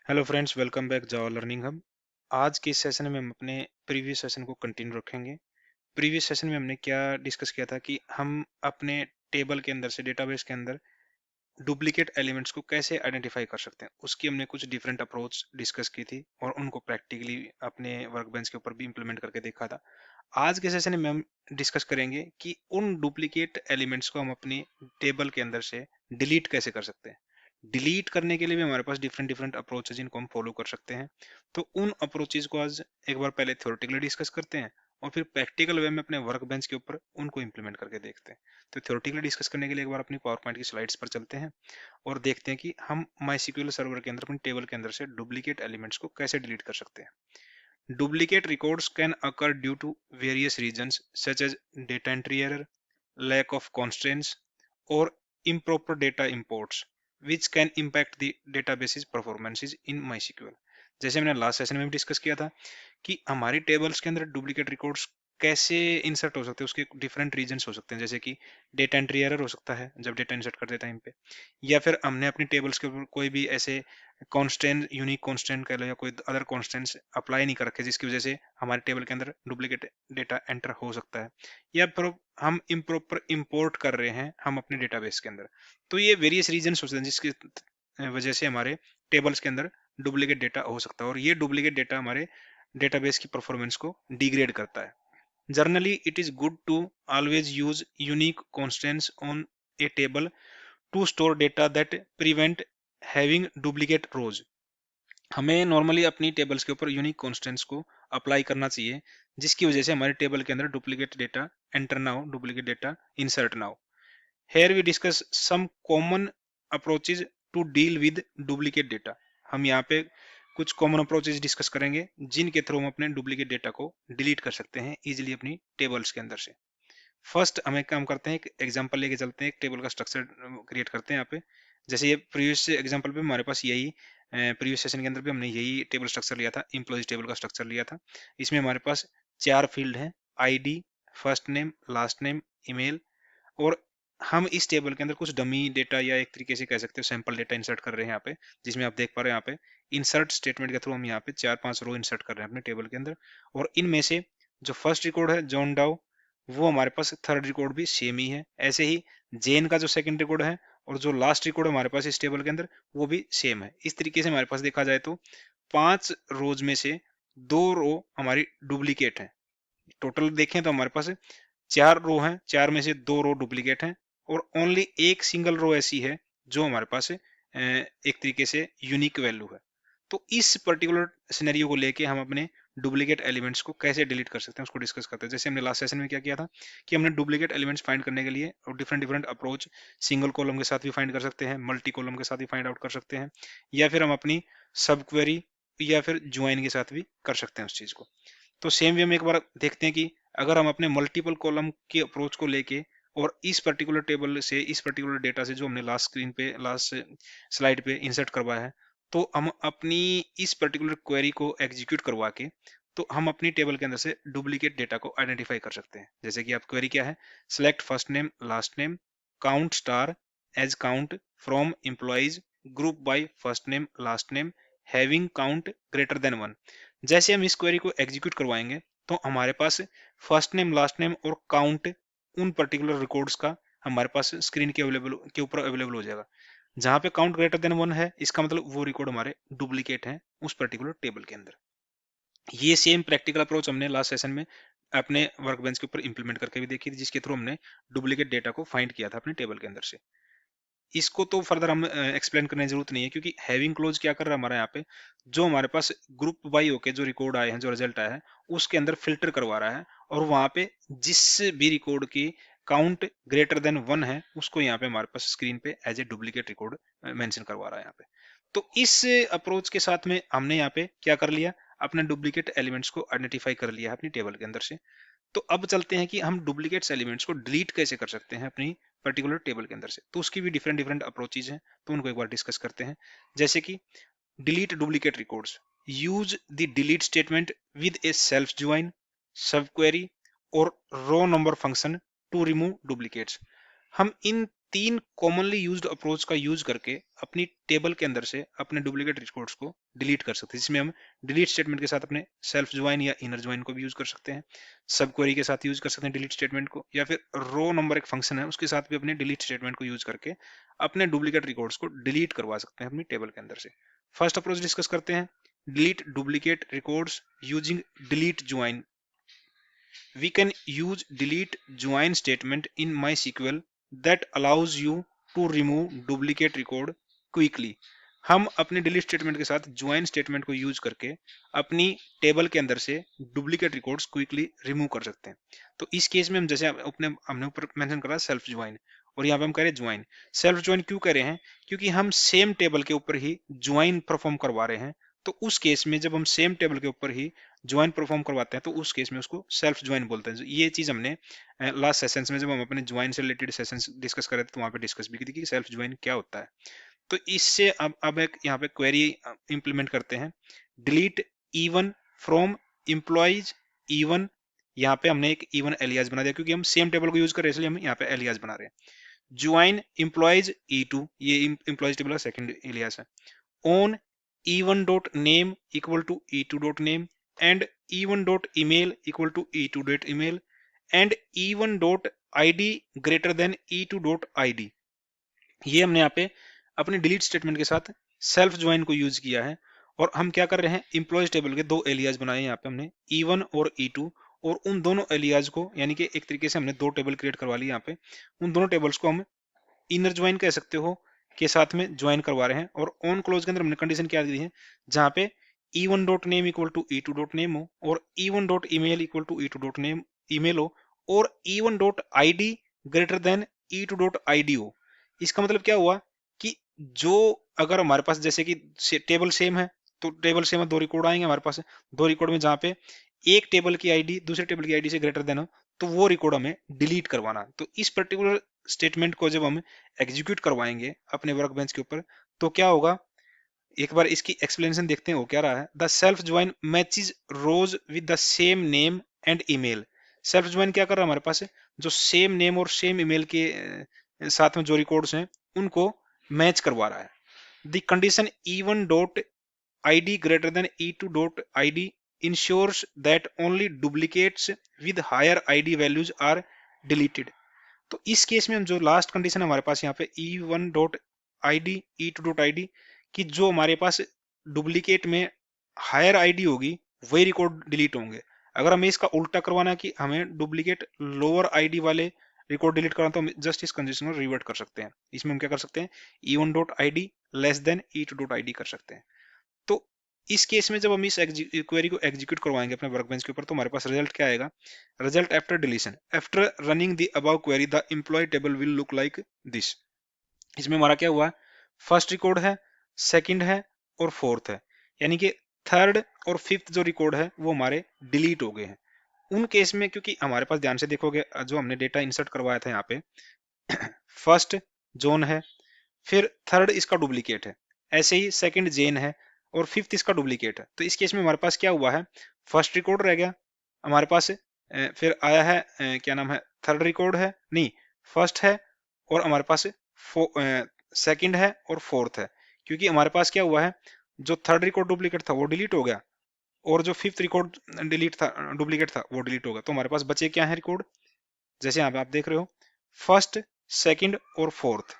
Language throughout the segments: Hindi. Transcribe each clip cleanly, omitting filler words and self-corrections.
हेलो फ्रेंड्स, वेलकम बैक जावा लर्निंग हब। आज के इस सेशन में हम अपने प्रीवियस सेशन को कंटिन्यू रखेंगे। प्रीवियस सेशन में हमने क्या डिस्कस किया था कि हम अपने टेबल के अंदर से डेटाबेस के अंदर डुप्लीकेट एलिमेंट्स को कैसे आइडेंटिफाई कर सकते हैं, उसकी हमने कुछ डिफरेंट अप्रोच डिस्कस की थी और उनको प्रैक्टिकली अपने वर्क बेंच के ऊपर भी इंप्लीमेंट करके देखा था। आज के सेशन में हम डिस्कस करेंगे कि उन डुप्लीकेट एलिमेंट्स को हम अपनी टेबल के अंदर से डिलीट कैसे कर सकते हैं। डिलीट करने के लिए भी हमारे पास डिफरेंट डिफरेंट अप्रोच है जिनको हम फॉलो कर सकते हैं। तो उन अप्रोचेज को आज एक बार पहले थ्योरेटिकली डिस्कस करते हैं और फिर प्रैक्टिकल वे में अपने वर्क बेंच के ऊपर उनको इंप्लीमेंट करके देखते हैं। तो थ्योरेटिकली डिस्कस करने के लिए एक बार अपनी पावर पॉइंट की स्लाइड्स पर चलते हैं और देखते हैं कि हम माई सर्वर के अंदर अपनी टेबल के अंदर से डुप्लीकेट एलिमेंट्स को कैसे डिलीट कर सकते हैं। Duplicate records can occur due to various reasons such as data entry error, lack of constraints, or improper data imports, which can impact the database's performances in MySQL। जैसे मैंने लास्ट सेशन में भी डिस्कस किया था कि हमारी टेबल्स के अंदर डुप्लीकेट रिकॉर्ड्स कैसे इंसर्ट हो सकते हैं, उसके डिफरेंट रीजंस हो सकते हैं। जैसे कि डेटा एंट्री एरर हो सकता है जब डेटा इंसर्ट करते टाइम पे, या फिर हमने अपनी टेबल्स के ऊपर कोई भी ऐसे कांस्टेंट, यूनिक कांस्टेंट कह लो या कोई अदर कांस्टेंट्स अप्लाई नहीं कर रखे जिसकी वजह से हमारे टेबल के अंदर डुप्लीकेट डेटा एंटर हो सकता है, या फिर हम इम्प्रॉपर इंपोर्ट कर रहे हैं हम अपने डेटाबेस के अंदर। तो ये वेरियस रीजंस हो सकते हैं जिसकी वजह से हमारे टेबल्स के अंदर डुप्लीकेट डेटा हो सकता है और ये डुप्लीकेट डेटा हमारे डेटाबेस की परफॉर्मेंस को डिग्रेड करता है। Generally it is good to always use unique constants on a table to store data that prevent having duplicate rows. हमें नॉर्मली अपनी टेबल्स के ऊपर यूनिक कॉन्स्टेंट्स को अप्लाई करना चाहिए जिसकी वजह से हमारे टेबल के अंदर डुप्लीकेट डेटा एंटर ना हो, डुप्लीकेट डेटा इंसर्ट ना हो। Here we discuss some common approaches to deal with duplicate data। हम यहाँ पे कुछ कॉमन अप्रोचेज डिस्कस करेंगे जिनके थ्रू हम अपने डुप्लीकेट डेटा को डिलीट कर सकते हैं इजीली अपनी टेबल्स के अंदर से। फर्स्ट हम एक काम करते हैं, एक एग्जांपल लेके चलते हैं, एक टेबल का स्ट्रक्चर क्रिएट करते हैं यहाँ पे। जैसे ये प्रीवियस एग्जांपल पे हमारे पास यही प्रीवियस सेशन के अंदर भी हमने यही टेबल स्ट्रक्चर लिया था, एम्प्लॉइज टेबल का स्ट्रक्चर लिया था। इसमें हमारे पास 4 फील्ड हैं: ID, first name, last name, email. और हम इस टेबल के अंदर कुछ डमी डेटा या एक तरीके से कह सकते हो सैंपल डेटा इंसर्ट कर रहे हैं यहाँ पे, जिसमें आप देख पा रहे हैं यहाँ पे इंसर्ट स्टेटमेंट के थ्रू हम यहाँ पे 4-5 रो इंसर्ट कर रहे हैं अपने टेबल के अंदर। और इनमें से जो फर्स्ट रिकॉर्ड है जॉन डाउ, वो हमारे पास थर्ड रिकॉर्ड भी सेम ही है। ऐसे ही जेन का जो सेकंड रिकॉर्ड है और जो लास्ट रिकॉर्ड हमारे पास इस टेबल के अंदर वो भी सेम है। इस तरीके से हमारे पास देखा जाए तो 5 रोज में से 2 रो हमारी डुप्लीकेट है। टोटल देखें तो हमारे पास 4 रो हैं, 4 में से 2 रो डुप्लीकेट हैं और ओनली एक सिंगल रो ऐसी है जो हमारे पास एक तरीके से यूनिक वैल्यू है। तो इस पर्टिकुलर सिनेरियो को लेके हम अपने डुप्लीकेट एलिमेंट्स को कैसे डिलीट कर सकते हैं उसको डिस्कस करते हैं। जैसे हमने लास्ट सेशन में क्या किया था कि हमने डुप्लीकेट एलिमेंट्स फाइंड करने के लिए और different different approach, single column के साथ भी फाइंड कर सकते हैं, मल्टी कॉलम के साथ भी फाइंड आउट कर सकते हैं, या फिर हम अपनी सब क्वेरी या फिर ज्वाइन के साथ भी कर सकते हैं उस चीज को। तो सेम वे हम एक बार देखते हैं कि अगर हम अपने मल्टीपल कॉलम के अप्रोच को लेके और इस पर्टिकुलर टेबल से, इस पर्टिकुलर डेटा से जो हमने लास्ट स्क्रीन पे, लास्ट स्लाइड पे इंसर्ट करवाया है, तो हम अपनी इस पर्टिकुलर क्वेरी को एग्जीक्यूट करवा के तो हम अपनी टेबल के अंदर से डुप्लीकेट डेटा को आइडेंटिफाई कर सकते हैं। जैसे कि आप क्वेरी क्या है, select first name last name count star as count from employees group by first name last name having count greater than 1। जैसे हम इस क्वेरी को एग्जीक्यूट करवाएंगे तो हमारे पास फर्स्ट नेम, लास्ट नेम और काउंट उन पर्टिकुलर रिकॉर्ड्स का हमारे पास स्क्रीन के ऊपर अवेलेबल हो जाएगा। जहां पे काउंट ग्रेटर देन 1 है, इसका मतलब वो रिकॉर्ड हमारे डुप्लीकेट हैं उस पर्टिकुलर टेबल के अंदर। ये सेम प्रैक्टिकल अप्रोच हमने लास्ट सेशन में अपने वर्क बेंच के ऊपर इंप्लीमेंट करके भी देखी थी, जिसके थ्रू हमने डुप्लीकेट डेटा को फाइंड किया था अपने टेबल के अंदर से। इसको तो फर्दर हम एक्सप्लेन करने की जरूरत नहीं है क्योंकि हैविंग क्लोज क्या कर रहा है हमारा यहाँ पे, जो हमारे पास ग्रुप बाई होके जो रिकॉर्ड आए हैं, जो रिजल्ट आया है उसके अंदर फिल्टर करवा रहा है और वहां पे जिस भी रिकॉर्ड की काउंट ग्रेटर देन 1 है उसको यहाँ पे हमारे पास स्क्रीन पे as a duplicate record mention करवा रहा है यहाँ पे। तो इस अप्रोच के साथ में हमने यहाँ पे क्या कर लिया, अपने डुप्लीकेट एलिमेंट्स को आइडेंटिफाई कर लिया है अपनी टेबल के अंदर से। तो अब चलते हैं कि हम डुप्लीकेट्स एलिमेंट्स को डिलीट कैसे कर सकते हैं अपनी पर्टिकुलर टेबल के अंदर से। तो उसकी भी डिफरेंट डिफरेंट अप्रोचेज हैं, तो उनको एक बार डिस्कस करते हैं। जैसे कि delete duplicate records, use the delete statement with a self join, sub query और row number function to remove duplicates. हम इन 3 कॉमनली यूज्ड अप्रोच का यूज करके अपनी टेबल के अंदर से अपने डुप्लीकेट रिकॉर्ड्स को डिलीट कर सकते हैं, जिसमें हम डिलीट स्टेटमेंट के साथ अपने सेल्फ ज्वाइन या इनर ज्वाइन को भी यूज कर सकते हैं, सब क्वेरी के साथ यूज कर सकते हैं डिलीट स्टेटमेंट को, या फिर रो नंबर एक फंक्शन है उसके साथ भी अपने डिलीट स्टेटमेंट को यूज करके अपने डुप्लीकेट रिकॉर्ड्स को डिलीट करवा सकते हैं अपनी टेबल के अंदर से। फर्स्ट अप्रोच डिस्कस करते हैं, delete duplicate records using delete join. We can use delete join statement in MySQL that allows you to remove duplicate record quickly। हम अपने delete statement के साथ join statement को यूज करके अपनी टेबल के अंदर से डुप्लीकेट रिकॉर्ड्स क्विकली रिमूव कर सकते हैं। तो इस केस में हम जैसे हमने ऊपर मेंशन करा सेल्फ ज्वाइन, और यहाँ पे हम कह रहे हैं ज्वाइन। सेल्फ ज्वाइन क्यों कर रहे हैं? क्योंकि हम सेम टेबल के ऊपर ही ज्वाइन परफॉर्म करवा रहे हैं। तो उस केस में जब हम सेम टेबल के ऊपर ही ज्वाइन परफॉर्म करवाते हैं तो उस केस में उसको सेल्फ ज्वाइन बोलते हैं। ये चीज हमने लास्ट सेशंस में जब हम अपने ज्वाइन से रिलेटेड सेशंस डिस्कस कर रहे थे तो वहां पे डिस्कस भी की थी कि सेल्फ ज्वाइन क्या होता है। तो इससे अब एक यहाँ पे क्वेरी इंप्लीमेंट करते हैं, delete even from employees even. यहाँ पे हमने एक इवन एलियास बना दिया क्योंकि हम सेम टेबल को यूज कर रहे हैं, इसलिए हम यहाँ पे एलियास बना रहे हैं। ज्वाइन एम्प्लॉइज E2, ये एम्प्लॉइज टेबल का सेकंड एलियास है। On even.name equal to E2.name and even.email equal to E2.email and even.id greater than E2.id। ये हमने यहाँ पे अपने डिलीट स्टेटमेंट के साथ सेल्फ ज्वाइन को यूज किया है। और हम क्या कर रहे हैं, एम्प्लॉयज टेबल के दो एलियाज बनाए यहाँ पे हमने, E1 और E2, और उन दोनों एलियाज को यानी कि एक तरीके से हमने दो टेबल क्रिएट करवा ली यहाँ पे, उन दोनों टेबल्स को हम इनर ज्वाइन कह सकते हो के साथ में ज्वाइन करवा रहे हैं। और ऑन क्लोज के अंदर हमने कंडीशन क्या दी है, जहां पे E1.name इक्वल टू E2.name हो और E1.email equal to E2.name email हो और E1.id ग्रेटर देन E2.id हो। इसका मतलब क्या हुआ कि जो अगर हमारे पास जैसे कि टेबल सेम है तो टेबल सेम है, दो रिकॉर्ड आएंगे हमारे पास, दो रिकॉर्ड में जहां पे एक टेबल की आईडी दूसरे टेबल की आईडी से ग्रेटर देन हो तो वो रिकॉर्ड हमें डिलीट करवाना। तो इस पर्टिकुलर स्टेटमेंट को जब हम एग्जीक्यूट करवाएंगे अपने वर्क बेंच के ऊपर तो क्या होगा, एक बार इसकी एक्सप्लेनेशन देखते हैं वो क्या रहा है। The self join matches rows with the same name and email. Self join क्या कर रहा है हमारे पास, जो सेम नेम और सेम ईमेल के साथ में जो रिकॉर्ड्स हैं उनको मैच करवा रहा है। The condition E1.id greater than E2.id ensures that only duplicates with higher ID values are deleted। तो इस केस में हम जो लास्ट कंडीशन हमारे पास यहाँ पे E1.id E2.id कि जो हमारे पास डुप्लीकेट में हायर आईडी होगी वही रिकॉर्ड डिलीट होंगे। अगर हमें इसका उल्टा करवाना है कि हमें डुप्लीकेट लोअर आईडी वाले रिकॉर्ड डिलीट करना तो हम जस्ट इस कंडीशन को रिवर्ट कर सकते हैं। इसमें हम क्या कर सकते हैं, E1.id लेस देन E2.id कर सकते हैं। तो इस केस में जब हम इस क्वेरी को एग्जीक्यूट करवाएंगे अपने वर्कबेंच के ऊपर तो हमारे पास रिजल्ट क्या आएगा, result after deletion after running the above query the employee table will look like this. इसमें हमारा क्या हुआ, फर्स्ट रिकॉर्ड है, सेकंड है और फोर्थ है, यानी कि थर्ड और फिफ्थ जो रिकॉर्ड है वो हमारे डिलीट हो गए हैं। उन केस में क्योंकि हमारे पास ध्यान से देखोगे जो हमने डेटा इंसर्ट करवाया था यहाँ पे फर्स्ट जोन है, फिर थर्ड इसका डुप्लीकेट है, ऐसे ही सेकंड जेन है और फिफ्थ इसका डुप्लीकेट है। तो इस केस में हमारे पास क्या हुआ है, फर्स्ट रिकॉर्ड रह गया हमारे पास, फिर आया है क्या नाम है, थर्ड रिकॉर्ड है नहीं, फर्स्ट है और हमारे पास सेकंड है और फोर्थ है। क्योंकि हमारे पास क्या हुआ है, जो थर्ड रिकॉर्ड डुप्लीकेट था वो डिलीट हो गया और जो फिफ्थ रिकॉर्ड डिलीट था डुप्लीकेट था वो डिलीट हो गया। तो हमारे पास बचे क्या है रिकॉर्ड, जैसे यहाँ पे आप देख रहे हो फर्स्ट सेकंड और फोर्थ।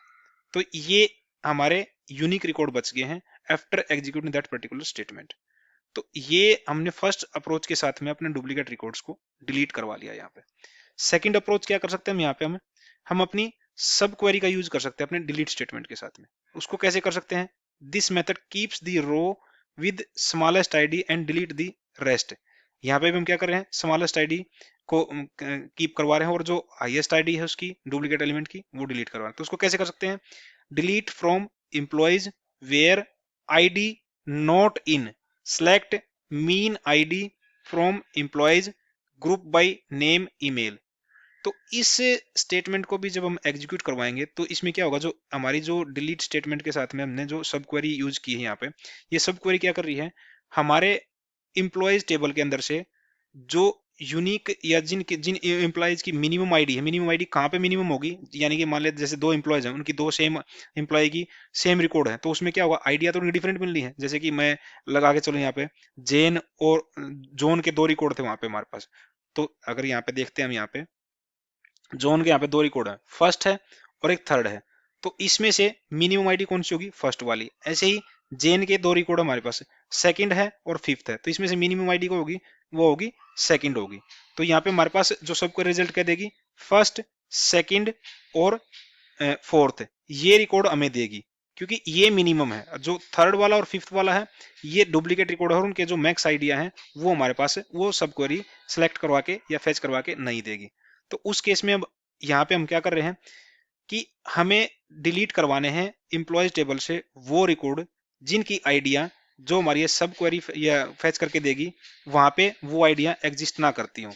तो ये हमारे यूनिक रिकॉर्ड बच गए हैं after executing that particular statement. तो ये हमने फर्स्ट अप्रोच के साथ में अपने डुप्लीकेट रिकॉर्ड्स को डिलीट करवा लिया। यहाँ पे सेकंड अप्रोच क्या कर सकते हैं हम, यहाँ पे हम अपनी सब क्वेरी का यूज कर सकते हैं अपने डिलीट स्टेटमेंट के साथ में। उसको कैसे कर सकते हैं, this method keeps the row with smallest ID and delete the rest. यहाँ पे भी हम क्या कर रहे हैं, स्मॉलेस्ट आईडी को कीप करवा रहे हैं और जो हाईएस्ट आईडी है उसकी डुप्लीकेट एलिमेंट की वो डिलीट करवा रहे हैं। तो उसको कैसे कर सकते हैं, delete from employees where ID not in, select min ID from employees group by name email. तो इस स्टेटमेंट को भी जब हम एग्जीक्यूट करवाएंगे तो इसमें क्या होगा, जो हमारी जो डिलीट स्टेटमेंट के साथ में हमने जो सब क्वेरी यूज की है यहाँ पे, ये सब क्वेरी क्या कर रही है, हमारे एम्प्लॉयज टेबल के अंदर से जो यूनिक या जिन एम्प्लॉयज की मिनिमम आईडी है, मिनिमम आईडी कहाँ पे मिनिमम होगी, यानी कि मान लेते जैसे दो एम्प्लॉयज हैं, उनकी दो सेम एम्प्लॉय की सेम रिकॉर्ड है, तो उसमें क्या होगा, आइडिया तो उनकी डिफरेंट मिल रही है। जैसे कि मैं लगा के चलो यहाँ पे जेन और जॉन के दो रिकॉर्ड थे वहां पे हमारे पास, तो अगर यहाँ पे देखते हैं हम, यहाँ पे जॉन के यहाँ पे दो रिकॉर्ड है, फर्स्ट है और एक थर्ड है, तो इसमें से मिनिमम आईडी कौन सी होगी, फर्स्ट वाली। ऐसे ही जेन के दो रिकॉर्ड हमारे पास, सेकंड है और फिफ्थ है, तो इसमें से मिनिमम आईडी को होगी, वो होगी सेकंड होगी। तो यहाँ पे हमारे पास जो सबको रिजल्ट क्या देगी, फर्स्ट, सेकंड और फोर्थ, ये रिकॉर्ड हमें देगी, क्योंकि ये मिनिमम है। जो थर्ड वाला और फिफ्थ वाला है ये डुप्लीकेट रिकॉर्ड है, और उनके जो मैक्स आइडिया है वो हमारे पास है, वो सब क्वेरी सेलेक्ट करवा के या फेच करवा के नहीं देगी। तो उस केस में अब यहाँ पे हम क्या कर रहे हैं कि हमें डिलीट करवाने हैं एम्प्लॉयज टेबल से वो रिकॉर्ड जिनकी आइडिया जो हमारी ये सब क्वेरी या फेच करके देगी वहां पे वो आइडिया एग्जिस्ट ना करती हो।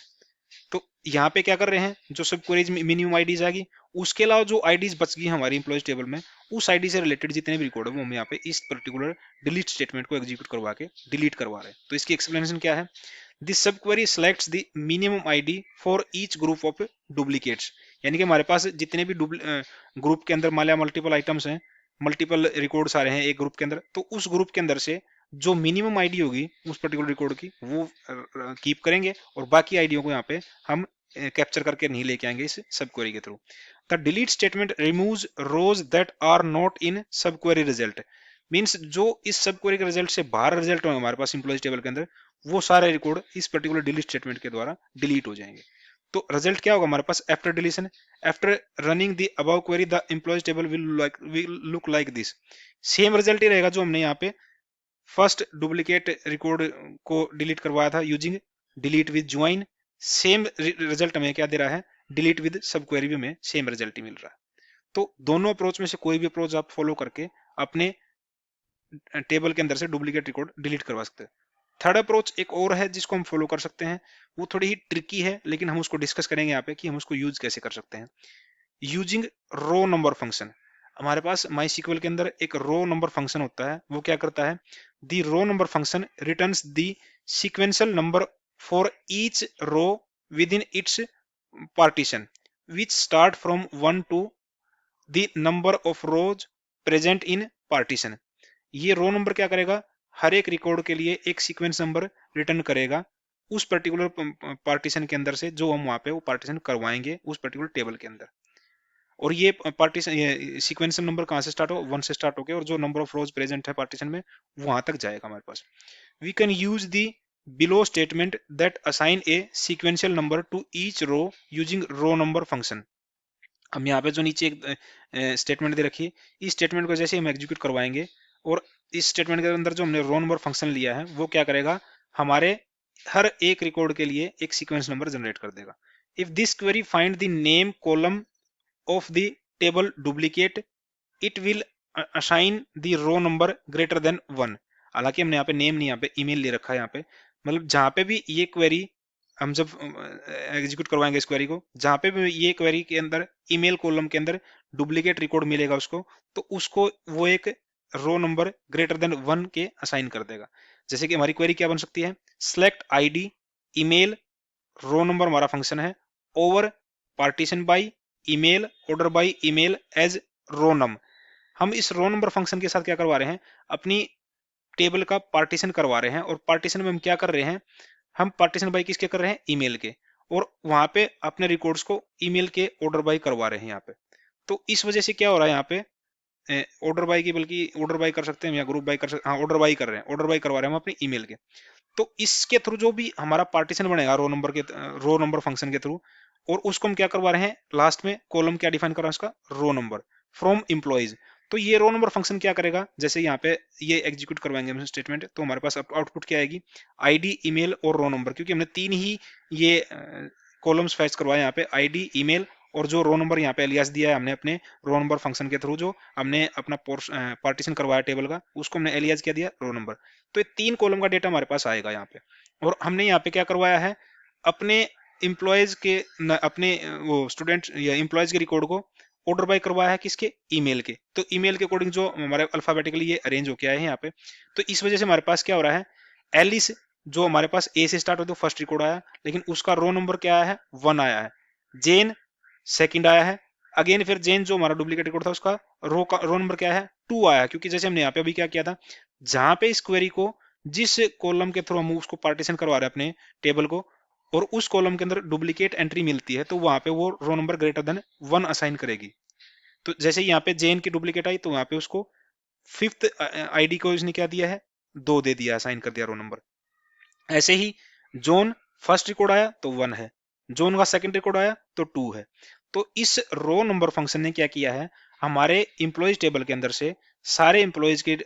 तो यहाँ पे क्या कर रहे हैं, जो सब क्वेरीज में मिनिमम आईडीज आएगी, उसके अलावा जो आईडीज बच गई हमारी एम्प्लॉयज टेबल में, उस आईडी से रिलेटेड जितने भी रिकॉर्ड है वो हम यहाँ पे इस पर्टिकुलर डिलीट स्टेटमेंट को एग्जीक्यूट करवा के डिलीट करवा रहे हैं। तो इसकी एक्सप्लेनेशन क्या है, दिस सब query selects the minimum ID for each group of duplicates, यानी कि हमारे पास जितने भी ग्रुप के अंदर मान लिया मल्टीपल आइटम्स हैं, मल्टीपल रिकॉर्ड्स आ रहे हैं एक ग्रुप के अंदर, तो उस ग्रुप के अंदर से जो मिनिमम आईडी होगी उस पर्टिकुलर रिकॉर्ड की वो कीप करेंगे, और बाकी आईडियों को यहाँ पे हम कैप्चर करके नहीं लेके आएंगे इस सब क्वेरी के थ्रू। The delete statement removes rows that are not in sub query result, means जो इस सब क्वेरी के रिजल्ट से बाहर रिजल्ट होंगे हमारे पास एम्प्लॉयज टेबल के अंदर, वो सारे रिकॉर्ड इस पर्टिकुलर डिलीट स्टेटमेंट के द्वारा डिलीट हो जाएंगे। तो रिजल्ट क्या होगा हमारे पास after deletion, after running the above query the employees table will look like this, same result ही रहेगा जो हमने यहाँ पे फर्स्ट डुप्लीकेट रिकॉर्ड को डिलीट करवाया था using delete with join, same result हमें क्या दे रहा है, डिलीट विद सब क्वेरी भी हमें सेम रिजल्ट ही मिल रहा है। तो दोनों अप्रोच में से कोई भी अप्रोच आप फॉलो करके अपने टेबल के अंदर से डुप्लीकेट रिकॉर्ड डिलीट करवा सकते हैं। थर्ड अप्रोच एक और है जिसको हम फॉलो कर सकते हैं, वो थोड़ी ही ट्रिकी है, लेकिन हम उसको डिस्कस करेंगे यहाँ पे कि हम उसको यूज कैसे कर सकते हैं। यूजिंग रो नंबर फंक्शन, हमारे पास माई सीक्वल के अंदर एक रो नंबर फंक्शन होता है, वो क्या करता है, the row number function returns the sequential number for each row within its partition which start from 1 to the number of rows present in partition. ये रो नंबर क्या करेगा, हर एक रिकॉर्ड के लिए एक सीक्वेंस नंबर रिटर्न करेगा उस पर्टिकुलर पार्टीशन के अंदर से, जो हम वहां पे वो पार्टीशन करवाएंगे उस पर्टिकुलर टेबल के अंदर। और ये पार्टीशन, ये सीक्वेंशियल नंबर कहाँ से स्टार्ट हो, 1 से स्टार्ट होकर, और जो नंबर ऑफ रोज प्रेजेंट है पार्टीशन में वहां तक जाएगा हमारे पास। We can use the below statement that assign a sequential number to each row using row number function. हम यहाँ पे जो नीचे एक स्टेटमेंट दे रखी है, इस स्टेटमेंट को जैसे हम एग्जीक्यूट करवाएंगे, और इस स्टेटमेंट के अंदर जो हमने रो नंबर फंक्शन लिया है वो क्या करेगा, हमारे हर एक रिकॉर्ड के लिए एक सीक्वेंस नंबर जनरेट कर देगा। If this query find the name column of the table duplicate it will assign the row number greater than 1। हालांकि हमने यहाँ पे नेम नहीं, यहाँ पे ईमेल ले रखा है यहाँ पे, मतलब जहां पे भी ये क्वेरी हम जब एग्जीक्यूट करवाएंगे इस क्वेरी को, जहां पे भी ये क्वेरी के अंदर ईमेल कॉलम के अंदर डुप्लीकेट रिकॉर्ड मिलेगा उसको, तो उसको वो एक रो नंबर ग्रेटर देन 1 के असाइन कर देगा। जैसे कि हमारी क्वेरी क्या बन सकती है, select ID email, row number हमारा फंक्शन है, over partition by email order by email as row num. हम इस रो नंबर फंक्शन के साथ क्या करवा रहे हैं, अपनी टेबल का पार्टीशन करवा रहे हैं, और पार्टीशन में हम क्या कर रहे हैं, हम पार्टीशन बाई किसके कर रहे हैं, ईमेल के, और वहां पे अपने रिकॉर्ड्स को ईमेल के ऑर्डर बाई करवा रहे हैं यहाँ पे। तो इस वजह से क्या हो रहा है यहाँ पे, ऑर्डर बाई की, बल्कि ऑर्डर बाई कर सकते हैं या ग्रुप बाई कर सकते हैं, हाँ ऑर्डर बाई कर रहे हैं, ऑर्डर बाई करवा रहे हैं हम अपने ईमेल के। तो इसके थ्रू जो भी हमारा पार्टीशन बनेगा रो नंबर फंक्शन के थ्रू, और उसको हम क्या करवा रहे हैं, लास्ट में कॉलम क्या डिफाइन कर रहा है उसका, रो नंबर फ्रॉम एम्प्लॉइज। तो ये रो नंबर फंक्शन क्या करेगा, जैसे यहाँ पे ये एग्जीक्यूट करवाएंगे हम स्टेटमेंट, तो हमारे पास आउटपुट क्या आएगी, आईडी ईमेल और रो नंबर, क्योंकि हमने तीन ही ये कॉलम्स फैच करवाए यहाँ पे, आईडी ईमेल और जो रो नंबर यहाँ पे एलियास दिया है हमने अपने रो नंबर फंक्शन के थ्रू, जो हमने अपना पार्टीशन करवाया टेबल का, उसको हमने एलियास क्या दिया, रो नंबर। तो ये तीन कॉलम का डेटा हमारे पास आएगा यहाँ पे, और हमने यहाँ पे क्या करवाया है, अपने एम्प्लॉयज के अपने वो स्टूडेंट या एम्प्लॉयज के रिकॉर्ड को ऑर्डर बाय करवाया है किसके, ईमेल के। तो ईमेल के अकॉर्डिंग जो हमारे अल्फाबेटिकली ये अरेंज होके आए हैं यहाँ पे। तो इस वजह से हमारे पास क्या हो रहा है, एलिस जो हमारे पास ए से स्टार्ट होता है फर्स्ट रिकॉर्ड आया, लेकिन उसका रो नंबर क्या आया है, 1 आया है। जेन सेकंड आया है। अगेन फिर जेन जो हमारा डुप्लीकेट रिकॉर्ड था उसका रो नंबर क्या है, 2 आया है, क्योंकि जैसे हमने यहाँ पे अभी क्या किया था, जहां पे इस क्वेरी को जिस कॉलम के थ्रू हम उसको पार्टीशन करवा रहे हैं अपने टेबल को, और उस कॉलम के अंदर डुप्लीकेट एंट्री मिलती है, तो वहां पे वो row number greater than 1 assign करेगी। तो जैसे यहाँ पे जेन की डुप्लीकेट आई तो यहाँ पे उसको फिफ्थ आईडी को इसने क्या दिया है, 2 दे दिया, असाइन कर दिया रो नंबर। ऐसे ही जोन फर्स्ट रिकॉर्ड आया तो 1 है, जोन का सेकंड रिकॉर्ड आया तो 2 है। तो इस रो नंबर फंक्शन ने क्या किया है, हमारे इंप्लॉइज टेबल के अंदर से सारे इंप्लॉइज के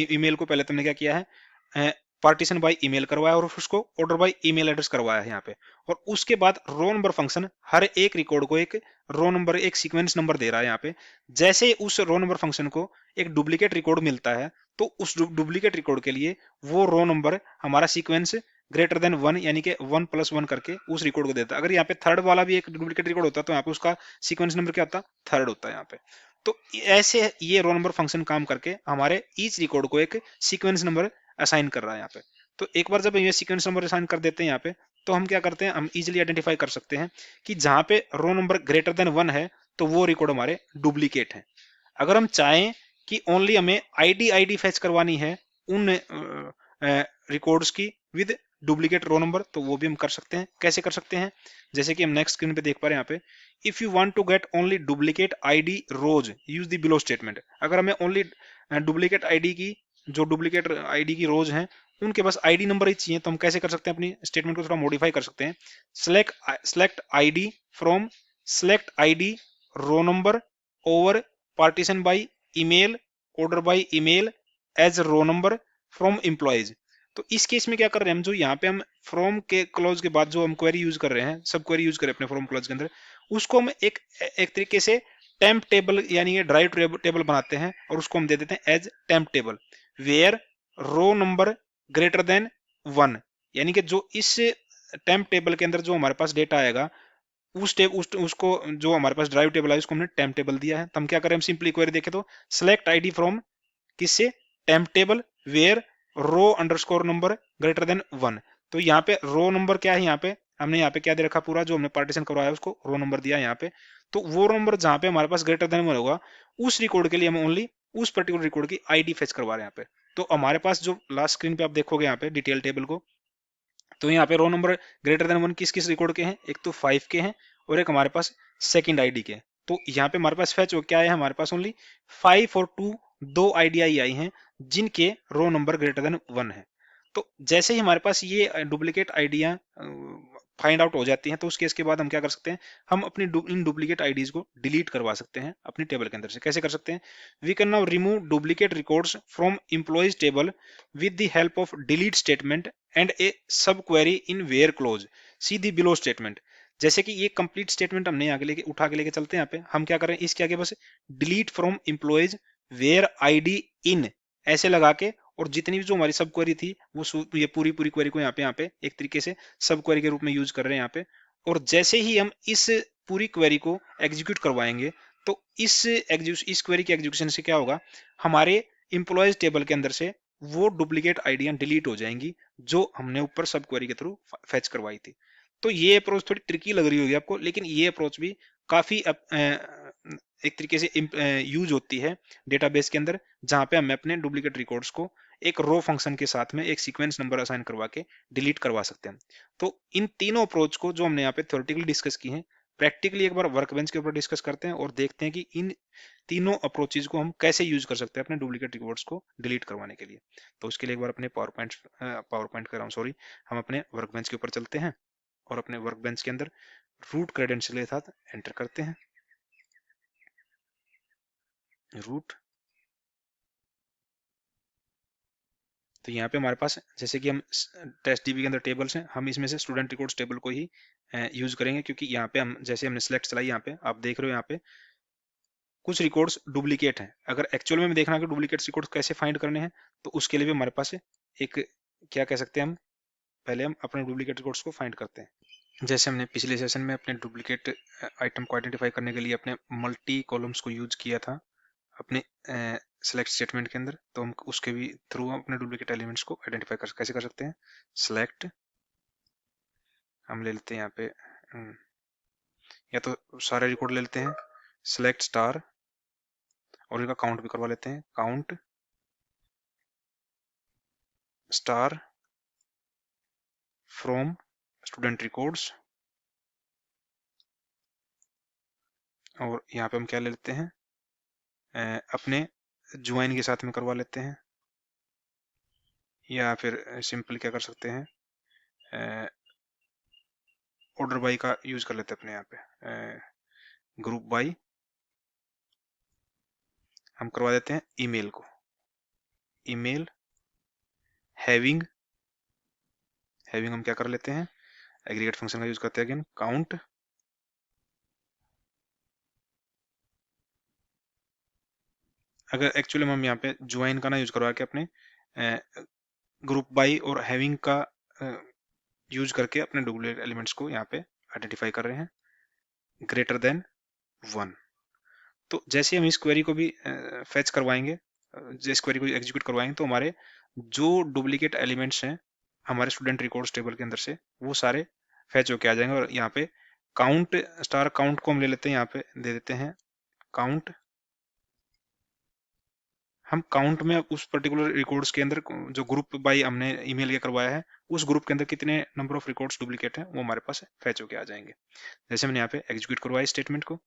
ईमेल को पहले तुमने क्या किया है, पार्टीशन बाय ईमेल करवाया और उसको ऑर्डर बाय ईमेल एड्रेस करवाया है यहाँ पे। और उसके बाद रो नंबर फंक्शन हर एक रिकॉर्ड को एक रो नंबर, एक सीक्वेंस नंबर दे रहा है यहाँ पे। जैसे उस रो नंबर फंक्शन को एक डुप्लीकेट रिकॉर्ड मिलता है, तो उस डुप्लीकेट रिकॉर्ड के लिए वो रो नंबर हमारा सीक्वेंस ग्रेटर देन 1 यानी कि 1+1 करके उस रिकॉर्ड को देता है। अगर यहाँ पे थर्ड वाला भी एक डुप्लीकेट रिकॉर्ड होता तो यहाँ पे उसका सीक्वेंस नंबर क्या होता, थर्ड होता है यहाँ पे। तो ऐसे ये रो नंबर फंक्शन काम करके हमारे ईच रिकॉर्ड को एक सीक्वेंस नंबर असाइन कर रहा है यहाँ पे। तो एक बार जब ये सीक्वेंस नंबर असाइन कर देते हैं यहाँ पे, तो हम क्या करते हैं, हम इजिली आइडेंटिफाई कर सकते हैं कि जहां पे रो नंबर ग्रेटर देन 1 है तो वो रिकॉर्ड हमारे डुप्लीकेट है। अगर हम चाहें कि ओनली हमें आईडी फैच करवानी है उन रिकॉर्ड्स की विद डुप्लीकेट रो नंबर, तो वो भी हम कर सकते हैं। कैसे कर सकते हैं, जैसे कि हम नेक्स्ट स्क्रीन पे देख पा रहे हैं यहाँ पे, if you want to get only duplicate ID rows use the below statement. अगर हमें ओनली डुप्लीकेट आईडी की, जो डुप्लीकेट आईडी की रोज हैं उनके बस आईडी नंबर ही चाहिए, तो हम कैसे कर सकते हैं, अपनी स्टेटमेंट को थोड़ा मॉडिफाई कर सकते हैं। Select ID from select ID row number over partition by email order by email as row number from employees. तो इस केस में क्या कर रहे हैं हम, जो यहाँ पे हम फ्रॉम के क्लॉज के बाद जो हम क्वेरी यूज कर रहे हैं, सब क्वेरी यूज कर रहे हैं अपने फ्रॉम क्लॉज के अंदर, उसको हम एक तरीके से टेम्प टेबल यानी ये ड्राइव टेबल बनाते हैं और उसको हम दे देते हैं as temp table where row number greater than 1। यानी कि जो इस टेम्प टेबल के अंदर जो हमारे पास डेटा आएगा, उसको जो हमारे पास ड्राइव टेबल है उसको हमने टेम्प टेबल दिया है। तो हम क्या करें, हम सिंपली क्वेरी देखें तो सेलेक्ट आईडी फ्रॉम किससे, temp table where row underscore number greater than 1। तो यहाँ पे रो नंबर क्या है, यहाँ पे हमने यहाँ पे क्या दे रखा, पूरा जो हमने पार्टीशन करवाया उसको रो नंबर दिया यहाँ पे। तो वो नंबर जहाँ पे हमारे पास ग्रेटर देन 1 होगा, उस रिकॉर्ड के लिए हम ओनली उस पर्टिकुलर रिकॉर्ड की आईडी फेच करवा रहे हैं यहाँ पे। तो हमारे पास जो लास्ट स्क्रीन पे आप देखोगे यहाँ पे डिटेल टेबल को, तो यहाँ पे रो नंबर ग्रेटर देन 1 किस किस रिकॉर्ड के हैं, एक तो 5 के हैं और एक हमारे पास सेकंड आईडी के। तो यहाँ पे हमारे पास फेच क्या है, हमारे पास ओनली 5 और 2 दो आईडीआई आई हैं जिनके रो नंबर ग्रेटर देन 1 है। तो जैसे ही हमारे पास ये डुप्लीकेट आईडियां फाइंड आउट हो जाती हैं, तो उस केस के बाद हम क्या कर सकते हैं, हम अपनी इन डुप्लीकेट आईडीज को डिलीट करवा सकते हैं अपनी टेबल के अंदर से। कैसे कर सकते हैं, we can now remove duplicate records from employees table with the help of delete statement and a sub query in where clause see the below statement. जैसे कि ये कंप्लीट स्टेटमेंट हमने आगे लेके उठा के लेके चलते हैं, यहाँ पे हम क्या करें, इसके आगे बस delete from employees where ID in ऐसे लगा के, और जितनी भी जो हमारी सब क्वेरी थी वो ये पूरी पूरी क्वेरी को यहाँ पे एक तरीके से सब क्वेरी के रूप में यूज कर रहे हैं यहाँ पे। और जैसे ही हम इस पूरी क्वेरी को एग्जीक्यूट करवाएंगे, तो इस क्वेरी के एग्जीक्यूशन से क्या होगा, हमारे इंप्लॉयज टेबल के अंदर से वो डुप्लीकेट आईडियां डिलीट हो जाएंगी जो हमने ऊपर सब क्वेरी के थ्रू फेच करवाई थी। तो ये अप्रोच थोड़ी ट्रिकी लग रही होगी आपको, लेकिन ये अप्रोच भी काफी एक तरीके से यूज होती है डेटाबेस के अंदर, जहां पे हम अपने डुप्लीकेट रिकॉर्ड्स को एक रो फंक्शन के साथ में एक सीक्वेंस नंबर असाइन करवा के डिलीट करवा सकते हैं। तो इन तीनों अप्रोच को जो हमने यहाँ पे थ्योरेटिकली डिस्कस की हैं, प्रैक्टिकली एक बार वर्कबेंच के ऊपर डिस्कस करते हैं और देखते हैं कि इन तीनों अप्रोचेज को हम कैसे यूज कर सकते हैं अपने डुप्लीकेट रिकॉर्ड्स को डिलीट करवाने के लिए। तो उसके लिए एक बार अपने पावर पॉइंट कर रहा हूँ सॉरी, हम अपने वर्कबेंच के ऊपर चलते हैं और अपने वर्कबेंच के अंदर रूट क्रेडेंशियल के साथ एंटर करते हैं। रूट, तो यहाँ पे हमारे पास जैसे कि हम टेस्ट डीबी के अंदर टेबल्स हैं, हम इसमें से स्टूडेंट रिकॉर्ड्स टेबल को ही यूज करेंगे, क्योंकि यहाँ पे हम जैसे हमने सिलेक्ट चलाई, यहाँ पे आप देख रहे हो यहाँ पे कुछ रिकॉर्ड्स डुप्लीकेट हैं। अगर एक्चुअल में देखना है कि डुप्लीकेट रिकॉर्ड्स कैसे फाइंड करने हैं, तो उसके लिए भी हमारे पास एक क्या कह सकते हैं, हम पहले हम अपने डुप्लीकेट रिकॉर्ड्स को फाइंड करते हैं। जैसे हमने पिछले सेशन में अपने डुप्लीकेट आइटम को आइडेंटिफाई करने के लिए अपने मल्टी कॉलम्स को यूज किया था अपने सेलेक्ट स्टेटमेंट के अंदर, तो हम उसके भी थ्रू अपने डुप्लीकेट एलिमेंट्स को आइडेंटिफाई कैसे कर सकते हैं। सेलेक्ट हम ले लेते हैं यहाँ पे या तो सारे रिकॉर्ड ले लेते हैं, सेलेक्ट स्टार, और इनका काउंट भी करवा लेते हैं, count star from student records, और यहाँ पे हम क्या ले लेते हैं, अपने ज्वाइन के साथ में करवा लेते हैं, या फिर सिंपल क्या कर सकते हैं, ऑर्डर बाई का यूज कर लेते हैं अपने यहाँ पे, ग्रुप बाई हम करवा देते हैं ईमेल को, ईमेल हैविंग हम क्या कर लेते हैं, एग्रीगेट फंक्शन का यूज करते हैं अगेन, काउंट अगर एक्चुअली हम यहाँ पे ज्वाइन का ना यूज करवा के अपने ग्रुप बाई और हैविंग का यूज करके अपने डुप्लीकेट एलिमेंट्स को यहाँ पे आइडेंटिफाई कर रहे हैं, ग्रेटर देन 1। तो जैसे हम इस क्वेरी को भी फेच करवाएंगे, इस क्वेरी को एग्जीक्यूट करवाएंगे, तो हमारे जो डुप्लीकेट एलिमेंट्स हैं हमारे स्टूडेंट रिकॉर्ड्स टेबल के अंदर से वो सारे फेच होके आ जाएंगे। और यहाँ पे काउंट स्टार काउंट को हम ले लेते हैं, यहाँ पे दे देते हैं काउंट, हम काउंट में उस पर्टिकुलर रिकॉर्ड्स के अंदर जो ग्रुप बाई हमने ईमेल के करवाया है उस ग्रुप के अंदर कितने नंबर ऑफ रिकॉर्ड्स डुप्लीकेट हैं वो हमारे पास फेच होके आ जाएंगे। जैसे मैंने यहाँ पे एग्जीक्यूट करवाया स्टेटमेंट को,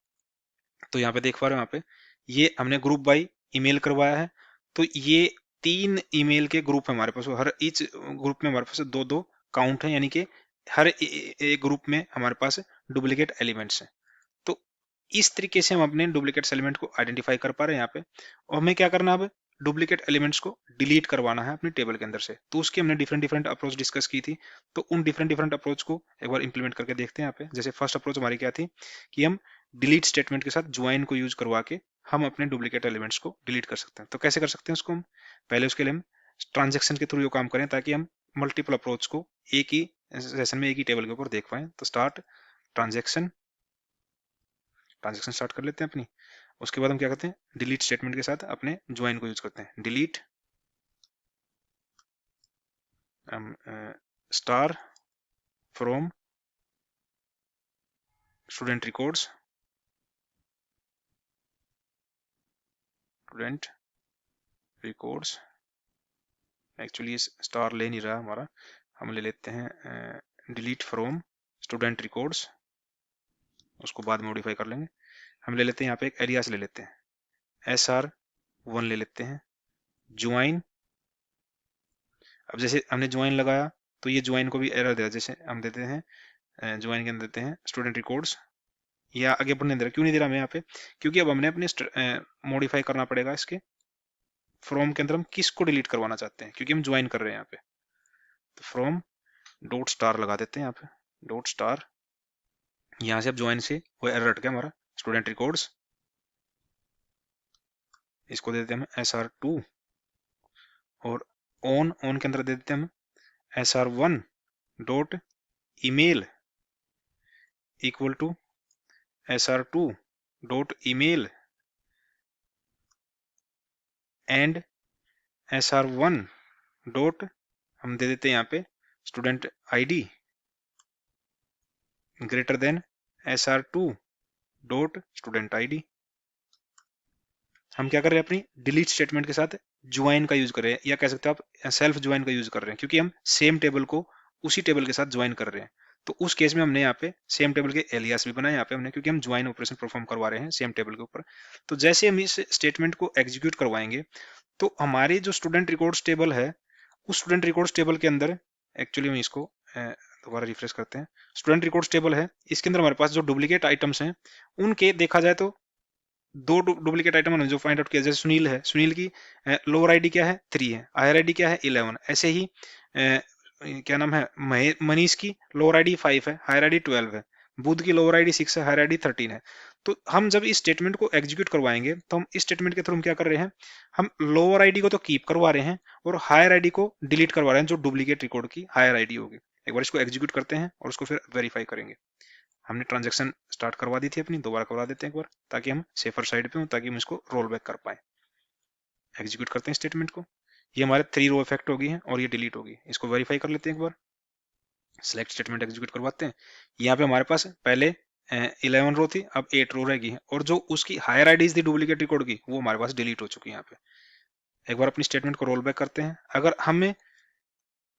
तो यहाँ पे देख पा रहे हो, यहाँ पे ये हमने ग्रुप बाई ईमेल करवाया है, तो ये 3 ईमेल के ग्रुप है हमारे पास, हर ईच ग्रुप में हमारे पास 2-2 काउंट है, यानी कि हर एक ग्रुप में हमारे पास डुप्लीकेट एलिमेंट्स हैं। तो इस तरीके से हम अपने डुप्लीकेट एलिमेंट को आइडेंटिफाई कर पा रहे हैं यहाँ पे। और हमें क्या करना है, अब डुप्लीकेट एलिमेंट्स को डिलीट करवाना है अपनी टेबल के अंदर से, तो उसकी हमने डिफरेंट डिफरेंट अप्रोच डिस्कस की थी, तो उन डिफरेंट डिफरेंट अप्रोच को एक बार इंप्लीमेंट करके देखते हैं यहाँ पे। जैसे फर्स्ट अप्रोच हमारी क्या थी कि हम डिलीट स्टेटमेंट के साथ ज्वाइन को यूज करवा के हम अपने डुप्लीकेट एलिमेंट्स को डिलीट कर सकते हैं। तो कैसे कर सकते हैं उसको हम, पहले उसके लिए हम ट्रांजेक्शन के थ्रू ये काम करें ताकि हम मल्टीपल अप्रोच को एक ही सेशन में एक ही टेबल के ऊपर देख पाए। तो स्टार्ट ट्रांजेक्शन स्टार्ट कर लेते हैं अपनी। उसके बाद हम क्या करते हैं, डिलीट स्टेटमेंट के साथ अपने ज्वाइन को यूज करते हैं, delete star from student records, actually ये स्टार ले नहीं रहा हमारा, हम ले लेते हैं डिलीट फ्रॉम स्टूडेंट रिकॉर्ड्स, उसको बाद में मॉडिफाई कर लेंगे। हम ले लेते हैं यहाँ पे एक एलियास ले लेते हैं, SR1 ले लेते हैं, ज्वाइन। अब जैसे हमने ज्वाइन लगाया तो ये ज्वाइन को भी एरर दे रहा है, जैसे हम देते हैं ज्वाइन के अंदर देते हैं स्टूडेंट रिकॉर्ड्स, या आगे बढ़ने दे रहा, क्यों नहीं दे रहा हमें यहाँ पे, क्योंकि अब हमने अपने मॉडिफाई करना पड़ेगा इसके फ्रॉम के अंदर हम किसको डिलीट करवाना चाहते हैं, क्योंकि हम ज्वाइन कर रहे हैं यहाँ पे। तो फ्रॉम डॉट स्टार लगा देते हैं यहाँ पे, डॉट स्टार, यहाँ से अब ज्वाइन से वो एरर हट गया हमारा, स्टूडेंट रिकॉर्ड्स, इसको दे देते हैं हम SR2, और ऑन के अंदर दे देते हैं हम SR1 dot email equal to SR2 dot email and SR1 dot हम दे देते हैं यहाँ पे student ID greater than SR2 dot student ID। हम क्या कर रहे हैं, अपनी डिलीट स्टेटमेंट के साथ ज्वाइन का यूज कर रहे हैं, या कह सकते हैं आप सेल्फ ज्वाइन का यूज कर रहे हैं, क्योंकि हम सेम टेबल को उसी टेबल के साथ ज्वाइन कर रहे हैं। तो उस केस में हमने यहाँ पे सेम टेबल के एलियास भी बनाए यहाँ पे हमने, क्योंकि हम ज्वाइन ऑपरेशन परफॉर्म करवा रहे हैं सेम टेबल के ऊपर। तो जैसे हम इस स्टेटमेंट को एग्जीक्यूट करवाएंगे तो हमारी जो स्टूडेंट रिकॉर्ड्स टेबल है उस स्टूडेंट रिकॉर्ड्स टेबल के अंदर, एक्चुअली हम इसको दोबारा रिफ्रेश करते हैं, स्टूडेंट रिकॉर्ड्स टेबल है, इसके अंदर हमारे पास जो डुप्लीकेट आइटम्स हैं उनके देखा जाए तो 2 डुप्लीकेट आइटम हमने जो फाइंड आउट किया, जैसे सुनील है, सुनील की लोअर आईडी क्या है 3 है, हायर आईडी क्या है 11, ऐसे ही क्या नाम है मनीष की लोअर आईडी 5 है, हायर आईडी 12 है, बुध की लोअर आईडी 6 है, हायर आईडी 13 है। तो हम जब इस स्टेटमेंट को एग्जीक्यूट करवाएंगे तो हम इस स्टेटमेंट के थ्रू हम क्या कर रहे हैं, हम लोअर आईडी को तो कीप करवा रहे हैं और हायर आईडी को डिलीट करवा रहे हैं, जो डुप्लीकेट रिकॉर्ड की हायर आईडी होगी। एक बार इसको एग्जीक्यूट करते हैं और उसको फिर वेरीफाई करेंगे। हमने ट्रांजैक्शन स्टार्ट करवा दी थी अपनी, दोबारा करवा देते हैं एक बार ताकि हम सेफर साइड पे हों, ताकि हम इसको रोल बैक कर पाए। एग्जीक्यूट करते हैं स्टेटमेंट को। ये हमारे 3 रो इफेक्ट होगी है और ये डिलीट होगी। इसको वेरीफाई कर लेते हैं एक बार। सेलेक्ट स्टेटमेंट एग्जीक्यूट करवाते हैं। यहाँ पे हमारे पास पहले 11 रो थी, अब 8 रो रहेगी है, और जो उसकी हायर आईडीज थी डुप्लीकेट रिकॉर्ड की, वो हमारे पास डिलीट हो चुकी है यहाँ पे। एक बार अपनी स्टेटमेंट को रोल बैक करते हैं। अगर हमें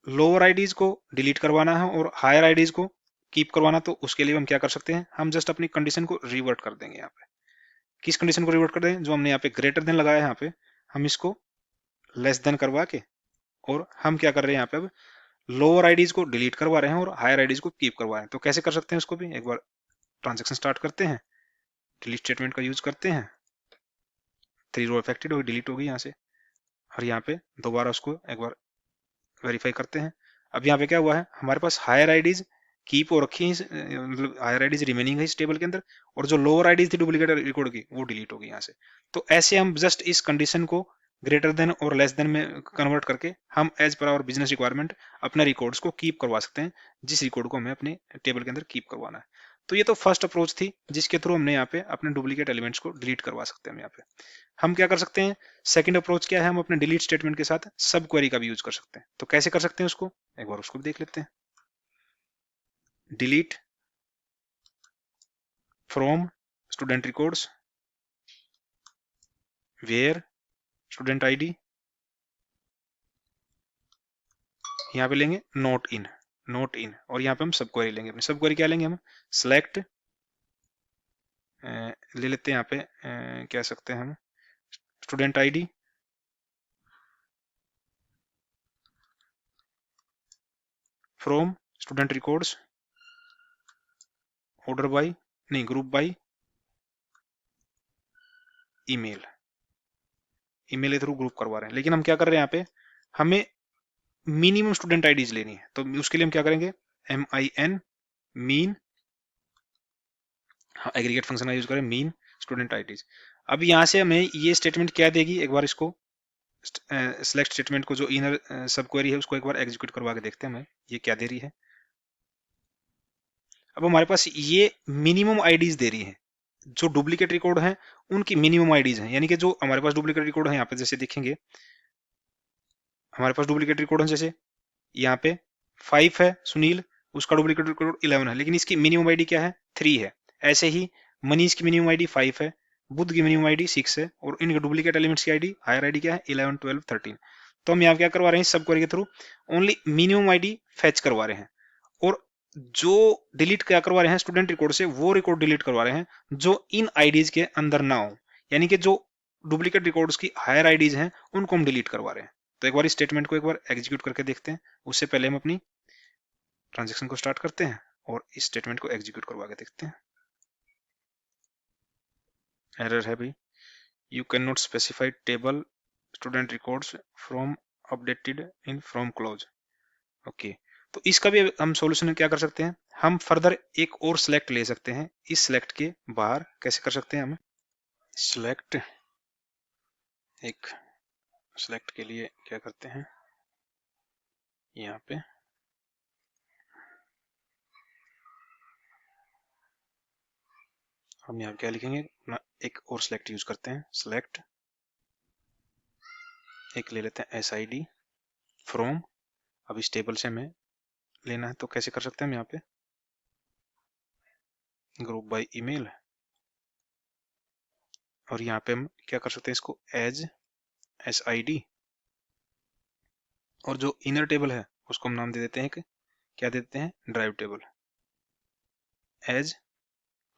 लोअर आईडीज को डिलीट करवाना है और हायर आईडीज को कीप करवाना, तो उसके लिए हम क्या कर सकते हैं, हम जस्ट अपनी कंडीशन को रिवर्ट कर देंगे। यहाँ पे किस कंडीशन को रिवर्ट कर दें, जो हमने यहाँ पे ग्रेटर देन लगाया है, यहाँ पे हम इसको लेस देन करवा के, और हम क्या कर रहे हैं यहाँ पे, अब लोअर आईडीज को डिलीट करवा रहे हैं और हायर आईडीज को कीप करवा रहे हैं। तो कैसे कर सकते हैं उसको भी, एक बार ट्रांजेक्शन स्टार्ट करते हैं, डिलीट स्टेटमेंट का यूज करते हैं, 3 रो अफेक्टेड होगी, डिलीट होगी यहाँ से, और यहाँ पे दोबारा उसको एक बार वेरीफाई करते हैं। अब यहाँ पे क्या हुआ है, हमारे पास हायर आईडीज कीप हो रखी है, मतलब हायर आईडीज रिमेनिंग है इस टेबल के अंदर, और जो लोअर आईडीज थी डुप्लीकेट रिकॉर्ड की, वो डिलीट होगी यहाँ से। तो ऐसे हम जस्ट इस कंडीशन को ग्रेटर देन और लेस देन में कन्वर्ट करके हम as per our business requirement अपने रिकॉर्ड्स को कीप करवा सकते हैं, जिस रिकॉर्ड को हमें अपने टेबल के अंदर कीप करवाना है। तो ये तो फर्स्ट अप्रोच थी, जिसके थ्रू हमने यहाँ पे अपने डुप्लीकेट एलिमेंट्स को डिलीट करवा सकते हैं। यहाँ पे हम क्या कर सकते हैं, सेकंड अप्रोच क्या है, हम अपने डिलीट स्टेटमेंट के साथ सब क्वेरी का भी यूज कर सकते हैं। तो कैसे कर सकते हैं उसको, एक बार उसको भी देख लेते हैं। Delete from student records where student ID, यहाँ पे लेंगे नोट इन, नोट इन, और यहाँ पे हम सब क्वेरी लेंगे। अपनी सब क्वेरी क्या लेंगे हम, सिलेक्ट ले लेते हैं यहाँ पे, क्या सकते हैं हम, student ID from student records order by, नहीं ग्रुप बाय ईमेल, ईमेल के थ्रू ग्रुप करवा रहे हैं। लेकिन हम क्या कर रहे हैं, यहाँ पे हमें मिनिमम स्टूडेंट आईडीज लेनी है। तो उसके लिए हम क्या करेंगे, MIN मीन, एग्रीगेट फंक्शन का यूज करें, मीन स्टूडेंट आईडीज। अब यहाँ से हमें ये स्टेटमेंट क्या देगी, एक बार इसको सिलेक्ट स्टेटमेंट को जो इनर सब क्वेरी है उसको एक बार एग्जीक्यूट करवा के देखते हैं हमें ये क्या दे रही है। अब हमारे पास ये मिनिमम आईडीज दे रही है, जो डुप्लीकेट रिकॉर्ड है उनकी मिनिमम आईडीज हैं। यानी कि जो हमारे पास डुप्लीकेट रिकॉर्ड है, यहाँ पे जैसे देखेंगे हमारे पास डुप्लीकेट रिकॉर्ड है, जैसे यहाँ पे 5 है सुनील, उसका डुप्लीकेट रिकॉर्ड 11 है, लेकिन इसकी मिनिमम आईडी क्या है, 3 है। ऐसे ही मनीष की मिनिमम आईडी 5 है, बुद्ध की मिनिमम आईडी 6 है, और इनके डुप्लीकेट एलिमेंट्स की आईडी हायर आईडी क्या है, 11, 12, 13। तो हम यहाँ क्या करवा रहे हैं, सब क्वेरी के through only minimum ID fetch करवा रहे हैं, और जो डिलीट क्या करवा रहे हैं स्टूडेंट रिकॉर्ड से, वो रिकॉर्ड डिलीट करवा रहे हैं जो इन आईडीज के अंदर ना हो। यानी कि जो डुप्लीकेट रिकॉर्ड्स की हायर आईडीज हैं उनको हम डिलीट करवा रहे हैं। तो एक बार इस स्टेटमेंट को एक बार एग्जीक्यूट करके देखते हैं। उससे पहले हम अपनी ट्रांजेक्शन को स्टार्ट करते हैं और इस स्टेटमेंट को एग्जीक्यूट करवा के देखते हैं। एरर है भाई, you can not specify table student records from updated in from close. Okay, तो इसका भी हम सॉल्यूशन क्या कर सकते हैं, हम फर्दर एक और सिलेक्ट ले सकते हैं। इस सिलेक्ट के बाहर कैसे कर सकते हैं, हम सिलेक्ट, एक सिलेक्ट के लिए क्या करते हैं, यहाँ पे हम यहाँ क्या लिखेंगे, अपना एक और सिलेक्ट यूज करते हैं। सिलेक्ट, एक ले लेते हैं SID फ्रॉम, अब इस टेबल से हमें लेना है, तो कैसे कर सकते हैं हम यहाँ पे, ग्रुप बाय ईमेल, और यहाँ पे हम क्या कर सकते हैं, इसको एज SID, और जो इनर टेबल है उसको हम नाम दे देते हैं कि क्या दे देते हैं, drive table, as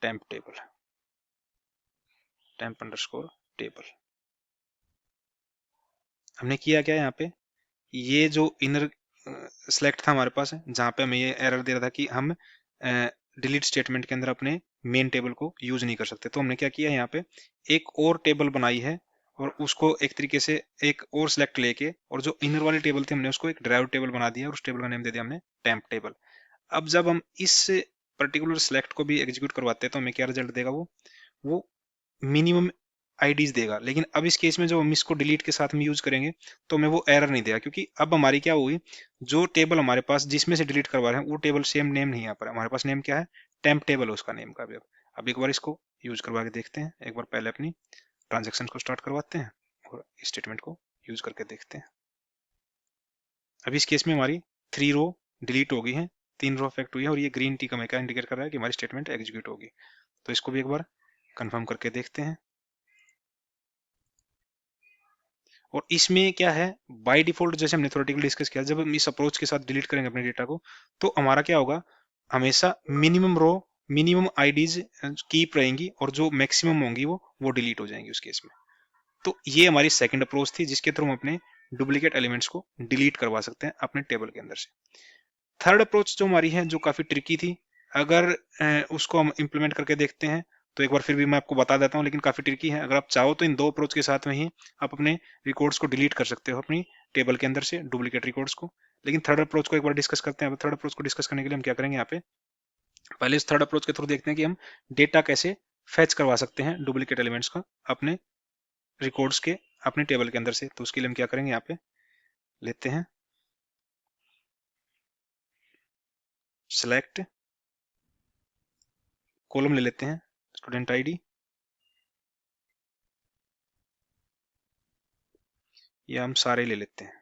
temp table, temp underscore table. हमने किया क्या यहाँ पे, ये जो इनर सेलेक्ट था हमारे पास, जहाँ पे हमें ये एरर दे रहा था कि हम डिलीट स्टेटमेंट के अंदर अपने मेन टेबल को यूज नहीं कर सकते, तो हमने क्या किया यहाँ पे एक और टेबल बनाई है, और उसको एक तरीके से एक और सिलेक्ट लेके, और जो इनर वाली टेबल थी हमने उसको एक ड्राइव टेबल बना दिया, और उस टेबल का नेम दे दिया हमने टेम्प टेबल। अब जब हम इस पर्टिकुलर सिलेक्ट को भी एग्जीक्यूट करवाते हैं तो हमें क्या रिजल्ट देगा, वो मिनिमम आईडीज देगा। लेकिन अब इस केस में जो हम इसको डिलीट के साथ में यूज करेंगे तो हमें वो एरर नहीं देगा, क्योंकि अब हमारी क्या हुई, जो टेबल हमारे पास जिसमें से डिलीट करवा रहे हैं वो टेबल सेम नेम नहीं आ पा रहा, हमारे पास नेम क्या है, टेम्प टेबल उसका नेम का भी। अब एक बार इसको यूज करवा के देखते हैं, एक बार पहले अपनी ट्रांजेक्शन को स्टार्ट करवाते हैं और इस स्टेटमेंट को यूज करके देखते हैं। अभी इस केस में हमारी 3 रो डिलीट हो गई हैं, 3 रो अफेक्ट हुई है, और ये ग्रीन टिक हमें क्या इंडिकेट कर रहा है कि हमारी स्टेटमेंट एग्जीक्यूट होगी। तो इसको भी एक बार कंफर्म करके देखते हैं। और इसमें क्या है, बाय डिफॉल्ट जैसे हमने थ्योरेटिकली डिस्कस किया, जब हम इस अप्रोच के साथ डिलीट करेंगे अपने डेटा को, तो हमारा क्या होगा, हमेशा मिनिमम रो मिनिमम आईडीज कीप रहेंगी, और जो मैक्सिमम होंगी वो डिलीट हो जाएंगी उस केस में। तो ये हमारी सेकंड अप्रोच थी, जिसके थ्रू हम अपने डुप्लीकेट एलिमेंट्स को डिलीट करवा सकते हैं अपने टेबल के अंदर से। थर्ड अप्रोच जो हमारी है, जो काफी ट्रिकी थी, अगर उसको हम इंप्लीमेंट करके देखते हैं, तो एक बार फिर भी मैं आपको बता देता हूँ, लेकिन काफी ट्रिकी है। अगर आप चाहो तो इन 2 अप्रोच के साथ में ही आप अपने रिकॉर्ड्स को डिलीट कर सकते हो अपनी टेबल के अंदर से, डुप्लीकेट रिकॉर्ड्स को। लेकिन थर्ड अप्रोच को एक बार डिस्कस करते हैं। थर्ड अप्रोच को डिस्कस करने के लिए हम क्या करेंगे, यहाँ पे पहले इस थर्ड अप्रोच के थ्रू देखते हैं कि हम डेटा कैसे फैच करवा सकते हैं डुप्लीकेट एलिमेंट्स का अपने रिकॉर्ड्स के अपने टेबल के अंदर से। तो उसके लिए हम क्या करेंगे, यहाँ पे लेते हैं सेलेक्ट कॉलम, ले लेते हैं स्टूडेंट आईडी, या हम सारे ले लेते हैं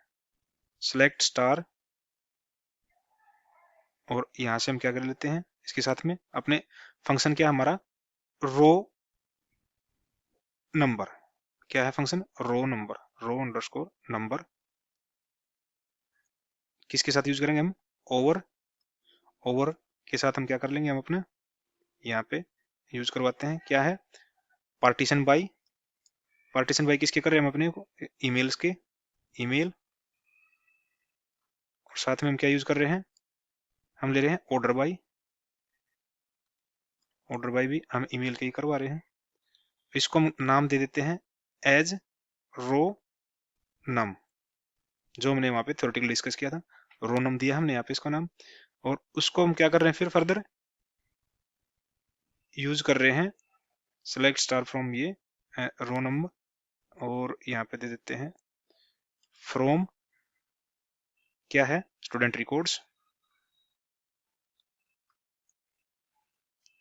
सेलेक्ट स्टार, और यहां से हम क्या कर लेते हैं, इसके साथ में अपने फंक्शन क्या है हमारा, रो नंबर। क्या है function, row number, row underscore number. किसके साथ यूज करेंगे हम, ओवर, ओवर के साथ हम क्या कर लेंगे, हम अपना यहाँ पे यूज करवाते हैं, क्या है, पार्टीशन बाई। पार्टीशन बाई किसके कर रहे हैं हम, अपने को ईमेल्स के, ईमेल। और साथ में हम क्या यूज कर रहे हैं, हम ले रहे हैं ऑर्डर बाई, ऑर्डर बाई भी हम ईमेल के ही करवा रहे हैं। इसको हम नाम दे देते हैं एज रो नम, जो हमने वहां पे थ्योरेटिकल डिस्कस किया था, रो नम दिया हमने यहाँ पे इसका नाम। और उसको हम क्या कर रहे हैं, फिर फर्दर यूज कर रहे हैं सेलेक्ट स्टार फ्रॉम ये रो नंबर, और यहाँ पे दे देते हैं फ्रॉम क्या है, student records,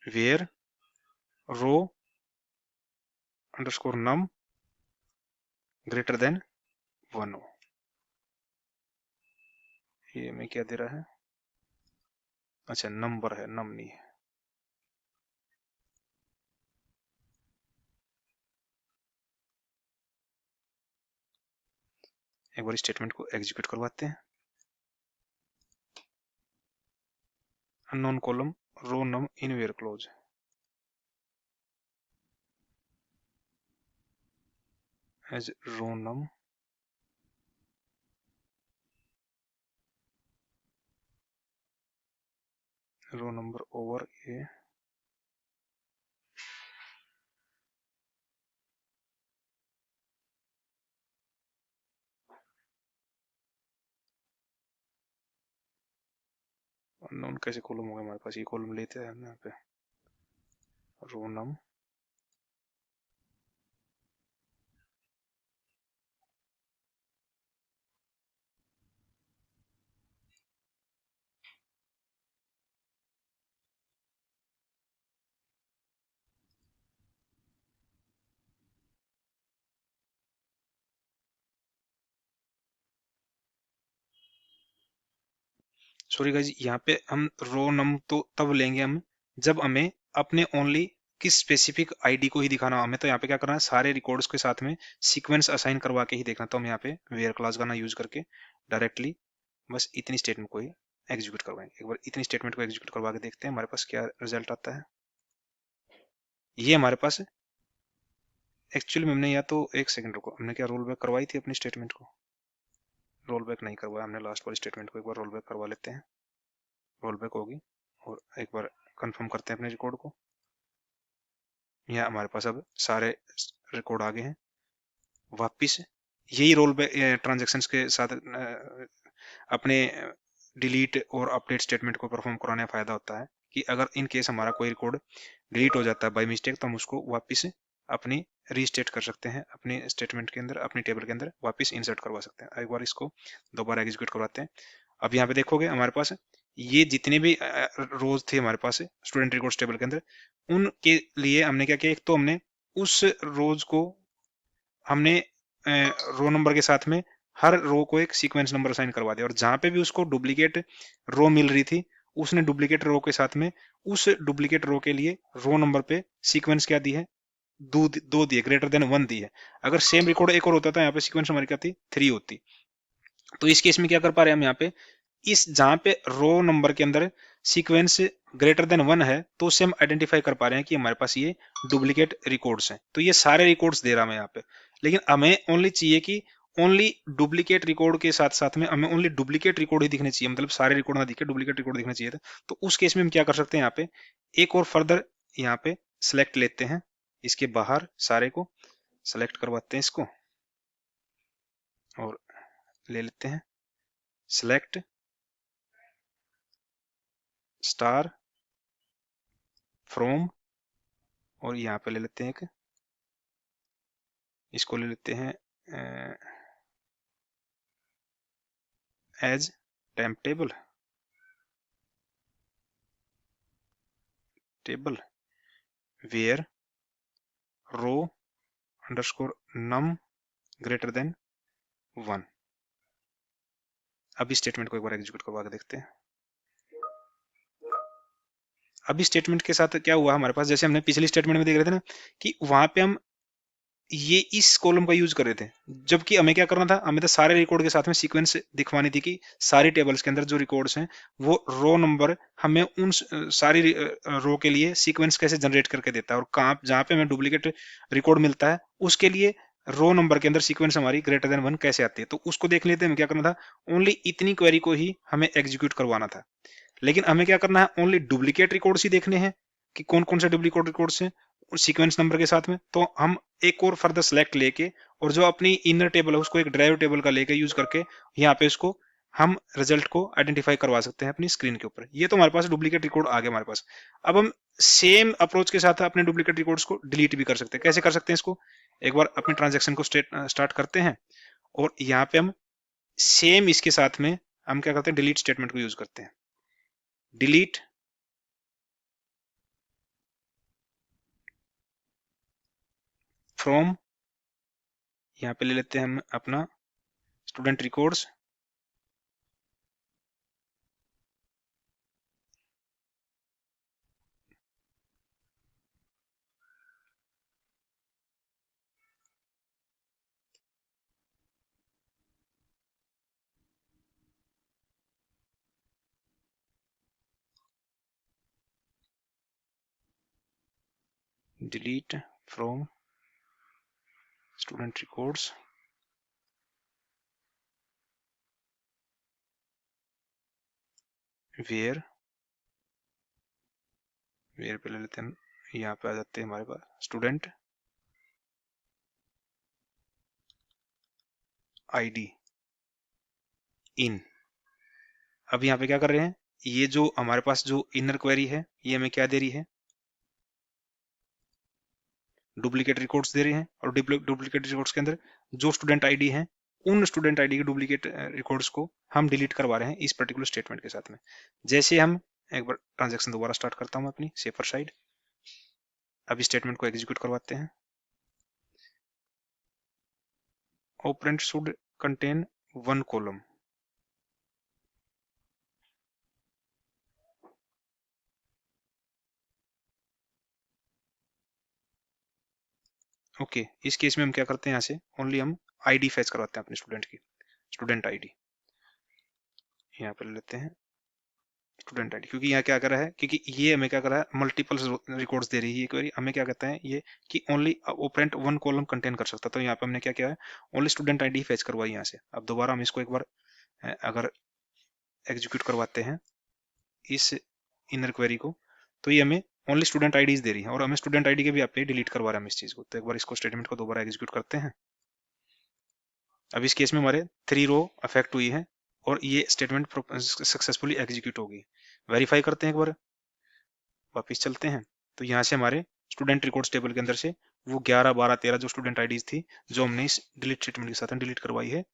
where row underscore num greater than 1 हो। ये में क्या दे रहा है, अच्छा नंबर है, नम नहीं है। एक बार स्टेटमेंट को एग्जीक्यूट करवाते हैं। Unknown column row num in where clause, as row num row number over ये, अननोन कैसे कॉलम होगा हमारे पास, ये कॉलम लेते हैं यहाँ पे रो नम, सॉरी गाइज, यहाँ पे हम रो नम तो तब लेंगे हम जब हमें अपने ओनली किस स्पेसिफिक आईडी को ही दिखाना हो। हमें तो यहाँ पे क्या करना है, सारे रिकॉर्ड्स के साथ में सीक्वेंस असाइन करवा के ही देखना। तो हम यहाँ पे वेयर क्लास का ना यूज करके डायरेक्टली बस इतनी स्टेटमेंट को ही एग्जीक्यूट करवाएंगे। एक बार इतनी स्टेटमेंट को एग्जीक्यूट करवा के देखते हैं हमारे पास क्या रिजल्ट आता है। ये हमारे पास एक्चुअली हमने, या तो एक सेकंड रुको, हमने क्या रोल बैक करवाई थी अपनी स्टेटमेंट को, रोल बैक नहीं करवाया हमने, लास्ट वाली स्टेटमेंट को एक बार रोल बैक करवा लेते हैं। रोल बैक होगी, और एक बार कंफर्म करते हैं अपने रिकॉर्ड को। यहाँ हमारे पास अब सारे रिकॉर्ड आ गए हैं। वापिस यही रोल बैक ट्रांजेक्शन्स के साथ अपने डिलीट और अपडेट स्टेटमेंट को परफॉर्म कराने का फायदा होता है कि अगर इन केस हमारा कोई रिकॉर्ड डिलीट हो जाता है बाय मिस्टेक, तो हम उसको वापस अपनी रीस्टेट कर सकते हैं, अपने स्टेटमेंट के अंदर, अपनी टेबल के अंदर वापस इंसर्ट करवा सकते हैं। एक बार इसको दोबारा एग्जीक्यूट करवाते हैं। अब यहाँ पे देखोगे हमारे पास ये जितने भी रोज थे हमारे पास स्टूडेंट रिकॉर्ड्स टेबल के अंदर, उनके लिए हमने क्या किया, एक तो हमने उस रोज को हमने रो नंबर के साथ में हर रो को एक सीक्वेंस नंबर असाइन करवा दिया, और जहां पे भी उसको डुप्लीकेट रो मिल रही थी उसने डुप्लीकेट रो के साथ में उस डुप्लीकेट रो के लिए रो नंबर पे सीक्वेंस क्या दी है, दो दिए, ग्रेटर देन 1 दी है। अगर सेम रिकॉर्ड एक और होता था, यहाँ पे सीक्वेंस हमारी क्या थी, 3 होती। तो इस केस में क्या कर पा रहे हैं हम यहाँ पे, इस जहां पे रो नंबर के अंदर सीक्वेंस ग्रेटर देन 1 है तो उससे हम आइडेंटिफाई कर पा रहे हैं कि हमारे पास ये डुप्लीकेट रिकॉर्ड्स हैं। तो ये सारे रिकॉर्ड्स दे रहा हूं यहाँ पे, लेकिन हमें ओनली चाहिए कि ओनली डुप्लीकेट रिकॉर्ड के साथ साथ में हमें ओनली डुप्लीकेट रिकॉर्ड ही दिखने चाहिए, मतलब सारे रिकॉर्ड ना दिखे, डुप्लीकेट रिकॉर्ड दिखना चाहिए था। तो उस केस में हम क्या कर सकते हैं, यहाँ पे एक और फर्दर यहाँ पे सिलेक्ट लेते हैं, इसके बाहर सारे को सेलेक्ट करवाते हैं इसको, और ले लेते हैं सिलेक्ट स्टार फ्रॉम, और यहाँ पे ले लेते हैं एक, इसको ले लेते हैं as temp table where row underscore num greater than 1। अभी स्टेटमेंट को एक बार एग्जीक्यूट करवा के देखते हैं। अभी स्टेटमेंट के साथ क्या हुआ हमारे पास, जैसे हमने पिछली स्टेटमेंट में देख रहे थे ना कि वहां पे हम ये इस कॉलम का यूज कर रहे थे, जबकि हमें क्या करना था, हमें तो सारे रिकॉर्ड के साथ में सीक्वेंस दिखवानी थी कि सारी टेबल्स के अंदर जो रिकॉर्ड्स हैं वो रो नंबर हमें उन सारी रो के लिए सीक्वेंस कैसे जनरेट करके देता है, और कहाँ जहां पे हमें डुप्लीकेट रिकॉर्ड मिलता है उसके लिए रो नंबर के अंदर सीक्वेंस हमारी ग्रेटर देन 1 कैसे आती है। तो उसको देख लेते हैं हमें क्या करना था, ओनली इतनी क्वेरी को ही हमें एग्जीक्यूट करवाना था। लेकिन हमें क्या करना है, ओनली डुप्लीकेट रिकॉर्ड्स ही देखने हैं कि कौन कौन से डुप्लीकेट रिकॉर्ड्स हैं सीक्वेंस नंबर के साथ में। तो हम एक और फर्दर सेलेक्ट लेके और जो अपनी इनर टेबल है उसको एक ड्राइव टेबल का लेके यूज करके यहाँ पे इसको हम रिजल्ट को आइडेंटिफाई करवा सकते हैं अपनी स्क्रीन के ऊपर। ये तो हमारे पास डुप्लीकेट रिकॉर्ड आ गया हमारे पास। अब हम सेम अप्रोच के साथ अपने डुप्लीकेट रिकॉर्ड्स को डिलीट भी कर सकते हैं। कैसे कर सकते हैं इसको, एक बार अपने ट्रांजेक्शन को स्टार्ट करते हैं और यहाँ पे हम सेम इसके साथ में हम क्या करते हैं, डिलीट स्टेटमेंट को यूज करते हैं। डिलीट फ्रॉम, यहाँ पे ले लेते हैं हम अपना student records, delete from student records where पे ले लेते हैं, यहाँ पे आ जाते हैं हमारे पास स्टूडेंट आईडी इन। अब यहाँ पे क्या कर रहे हैं, ये जो हमारे पास जो इनर क्वेरी है ये हमें क्या दे रही है, डुप्लीकेट रिकॉर्ड्स दे रहे हैं, और डुप्लीकेट रिकॉर्ड्स के अंदर जो स्टूडेंट आईडी है उन स्टूडेंट आईडी के डुप्लीकेट रिकॉर्ड्स को हम डिलीट करवा रहे हैं इस पर्टिकुलर स्टेटमेंट के साथ में। जैसे हम एक बार ट्रांजेक्शन दोबारा स्टार्ट करता हूँ अपनी सेफर साइड, अभी स्टेटमेंट को एग्जीक्यूट करवाते हैं। Operand should contain 1 column, okay. इस केस में हम क्या करते हैं, यहाँ से ओनली हम आईडी फेच करवाते हैं अपने स्टूडेंट की, स्टूडेंट आईडी यहाँ पर लेते हैं स्टूडेंट आईडी, क्योंकि यहाँ क्या कर रहा है, क्योंकि ये हमें क्या कर रहा है, मल्टीपल रिकॉर्ड्स दे रही है ये क्वेरी। हमें क्या कहता है ये कि ओनली ऑपरेंट 1 कॉलम कंटेन कर सकता। तो यहाँ पे हमने क्या किया है, ओनली स्टूडेंट आईडी फेच करवाई यहाँ से। अब दोबारा हम इसको एक बार अगर एग्जीक्यूट करवाते हैं इस इनर क्वेरी को, तो ये हमें ओनली स्टूडेंट आईडीज दे रही है, और हमें स्टूडेंट आईडी के भी आप डिलीट करवा रहे हैं हम इस चीज को। तो एक बार इसको स्टेटमेंट को दोबारा एग्जीक्यूट करते हैं। अब इस केस में हमारे 3 रो अफेक्ट हुई है और ये स्टेटमेंट सक्सेसफुली एग्जीक्यूट होगी। वेरीफाई करते हैं एक बार, वापस चलते हैं। तो यहाँ से हमारे स्टूडेंट रिकॉर्ड्स टेबल के अंदर से वो 11 12 13 जो स्टूडेंट आईडीज थी जो हमने इस डिलीट स्टेटमेंट के साथ डिलीट करवाई है,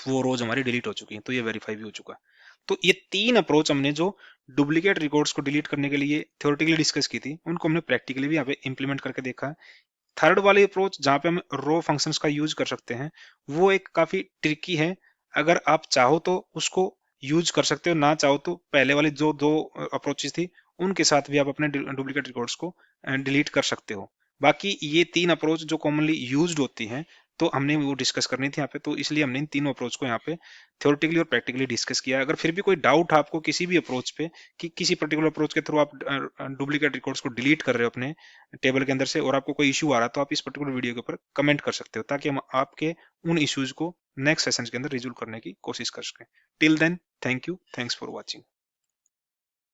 वो रोज हमारी डिलीट हो चुकी है। तो ये वेरीफाई भी हो चुका। तो ये 3 अप्रोच हमने जो डुप्लीकेट रिकॉर्ड्स को डिलीट करने के लिए थ्योरेटिकली डिस्कस की थी, उनको हमने प्रैक्टिकली भी यहाँ पे इंप्लीमेंट करके देखा थर्ड वाली अप्रोच जहाँ पे हम रो फंक्शंस का यूज कर सकते हैं, वो एक काफी ट्रिकी है। अगर आप चाहो तो उसको यूज कर सकते हो, ना चाहो तो पहले वाली जो दो अप्रोचेस थी उनके साथ भी आप अपने डुप्लीकेट रिकॉर्ड्स को डिलीट कर सकते हो। बाकी ये तीन अप्रोच जो कॉमनली यूज्ड होती हैं, तो हमने वो डिस्कस करनी थी यहाँ पे, तो इसलिए हमने इन तीनों अप्रोच को यहाँ पे थ्योरेटिकली और प्रैक्टिकली डिस्कस किया। अगर फिर भी कोई डाउट आपको किसी भी अप्रोच पे, कि किसी पर्टिकुलर अप्रोच के थ्रू आप डुप्लीकेट रिकॉर्ड्स को डिलीट कर रहे हो अपने टेबल के अंदर से, और आपको कोई इशू आ रहा है, तो आप इस पर्टिकुलर वीडियो के ऊपर कमेंट कर सकते हो, ताकि हम आपके उन इश्यूज को नेक्स्ट सेशन के अंदर रिजोल्व करने की कोशिश कर सकें। Till then, thank you, thanks for watching.